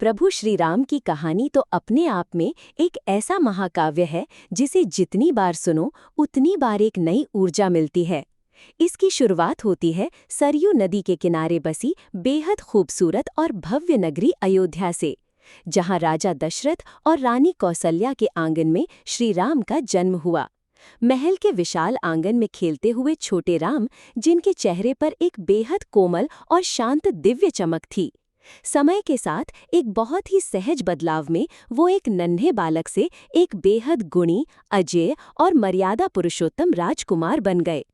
प्रभु श्री राम की कहानी तो अपने आप में एक ऐसा महाकाव्य है जिसे जितनी बार सुनो उतनी बार एक नई ऊर्जा मिलती है। इसकी शुरुआत होती है सरयू नदी के किनारे बसी बेहद खूबसूरत और भव्य नगरी अयोध्या से, जहां राजा दशरथ और रानी कौसल्या के आंगन में श्री राम का जन्म हुआ। महल के विशाल आंगन में खेलते हुए छोटे राम, जिनके चेहरे पर एक बेहद कोमल और शांत दिव्य चमक थी। समय के साथ एक बहुत ही सहज बदलाव में वो एक नन्हे बालक से एक बेहद गुणी, अजेय और मर्यादा पुरुषोत्तम राजकुमार बन गए।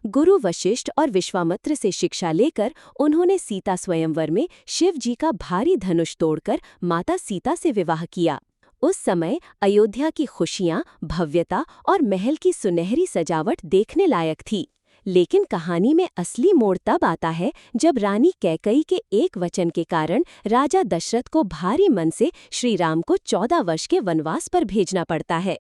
गुरु वशिष्ठ और विश्वामित्र से शिक्षा लेकर उन्होंने सीता स्वयंवर में शिव जी का भारी धनुष तोड़कर माता सीता से विवाह किया। उस समय अयोध्या की खुशियां, भव्यता और महल की सुनहरी सजावट देखने लायक थी। लेकिन कहानी में असली मोड़ तब आता है जब रानी कैकई के एक वचन के कारण राजा दशरथ को भारी मन से श्री राम को 14 वर्ष के वनवास पर भेजना पड़ता है।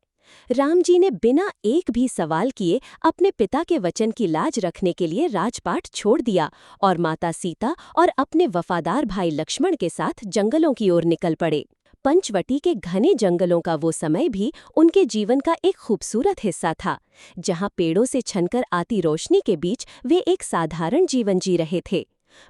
राम जी ने बिना एक भी सवाल किए अपने पिता के वचन की लाज रखने के लिए राजपाट छोड़ दिया और माता सीता और अपने वफादार भाई लक्ष्मण के साथ जंगलों की ओर निकल पड़े। पंचवटी के घने जंगलों का वो समय भी उनके जीवन का एक खूबसूरत हिस्सा था, जहां पेड़ों से छनकर आती रोशनी के बीच वे एक साधारण जीवन जी रहे थे।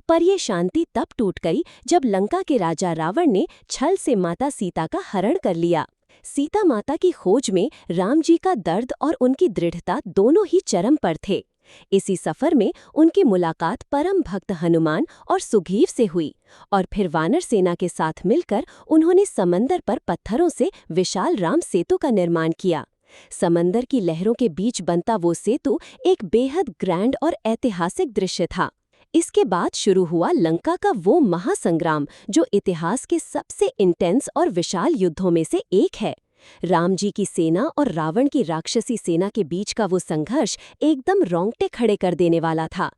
पर ये शांति तब टूट गई जब लंका के राजा रावण ने छल से माता सीता का हरण कर लिया। सीता माता की खोज में राम जी का दर्द और उनकी दृढ़ता दोनों ही चरम पर थे। इसी सफर में उनकी मुलाकात परम भक्त हनुमान और सुग्रीव से हुई और फिर वानर सेना के साथ मिलकर उन्होंने समंदर पर पत्थरों से विशाल राम सेतु का निर्माण किया। समंदर की लहरों के बीच बनता वो सेतु एक बेहद ग्रैंड और ऐतिहासिक दृश्य था। इसके बाद शुरू हुआ लंका का वो महासंग्राम जो इतिहास के सबसे इंटेंस और विशाल युद्धों में से एक है। राम जी की सेना और रावण की राक्षसी सेना के बीच का वो संघर्ष एकदम रोंगटे खड़े कर देने वाला था।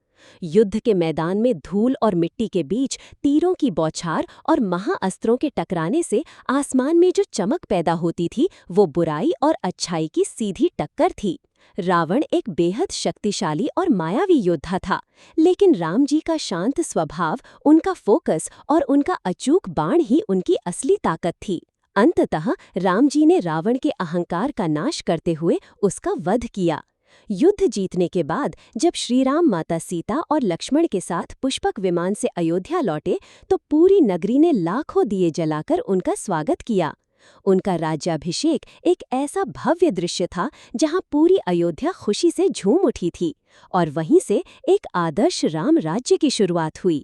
युद्ध के मैदान में धूल और मिट्टी के बीच तीरों की बौछार और महाअस्त्रों के टकराने से आसमान में जो चमक पैदा होती थी वो बुराई और अच्छाई की सीधी टक्कर थी। रावण एक बेहद शक्तिशाली और मायावी योद्धा था, लेकिन राम जी का शांत स्वभाव, उनका फोकस और उनका अचूक बाण ही उनकी असली ताकत थी। अंततः राम जी ने रावण के अहंकार का नाश करते हुए उसका वध किया। युद्ध जीतने के बाद जब श्री राम माता सीता और लक्ष्मण के साथ पुष्पक विमान से अयोध्या लौटे तो पूरी नगरी ने लाखों दिए जलाकर उनका स्वागत किया। उनका राज्याभिषेक एक ऐसा भव्य दृश्य था जहां पूरी अयोध्या खुशी से झूम उठी थी और वहीं से एक आदर्श राम राज्य की शुरुआत हुई।